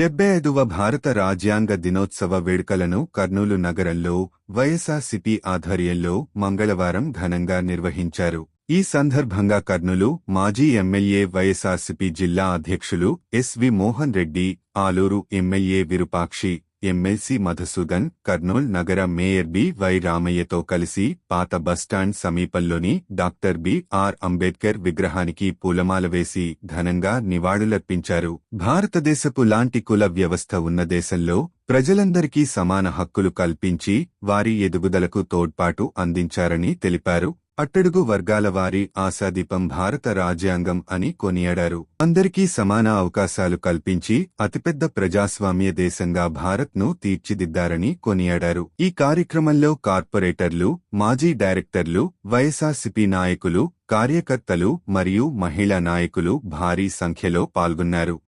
75వ భారత రాజ్యాంగ దినోత్సవ వేడుకలను కర్నూలు నగరంలో వైఎస్ఆర్సీపీ ఆధ్వర్యంలో మంగళవారం ఘనంగా నిర్వహించారు. ఈ సందర్భంగా కర్నూలు మాజీ ఎమ్మెల్యే వైఎస్ఆర్సీపీ జిల్లా అధ్యక్షులు ఎస్వి మోహన్ రెడ్డి, ఆలూరు ఎమ్మెల్యే విరూపాక్షి, ఎమ్మెల్సీ మధుసూదన్, కర్నూల్ నగర మేయర్ బి.వై. రామయ్యతో కలిసి పాత బస్టాండ్ సమీపంలోని డాక్టర్ బి.ఆర్. అంబేద్కర్ విగ్రహానికి పూలమాల వేసి ఘనంగా నివాళులర్పించారు. భారతదేశపు లాంటి కుల వ్యవస్థ ఉన్న దేశంలో ప్రజలందరికీ సమాన హక్కులు కల్పించి వారి ఎదుగుదలకు తోడ్పాటు అందించారని తెలిపారు. అట్టడుగు వర్గాల వారి ఆశాదీపం భారత రాజ్యాంగం అని కొనియాడారు. అందరికీ సమాన అవకాశాలు కల్పించి అతిపెద్ద ప్రజాస్వామ్య దేశంగా భారత్ను తీర్చిదిద్దారని కొనియాడారు. ఈ కార్యక్రమంలో కార్పొరేటర్లు, మాజీ డైరెక్టర్లు, వైఎస్ఆర్సీపీ నాయకులు, కార్యకర్తలు మరియు మహిళా నాయకులు భారీ సంఖ్యలో పాల్గొన్నారు.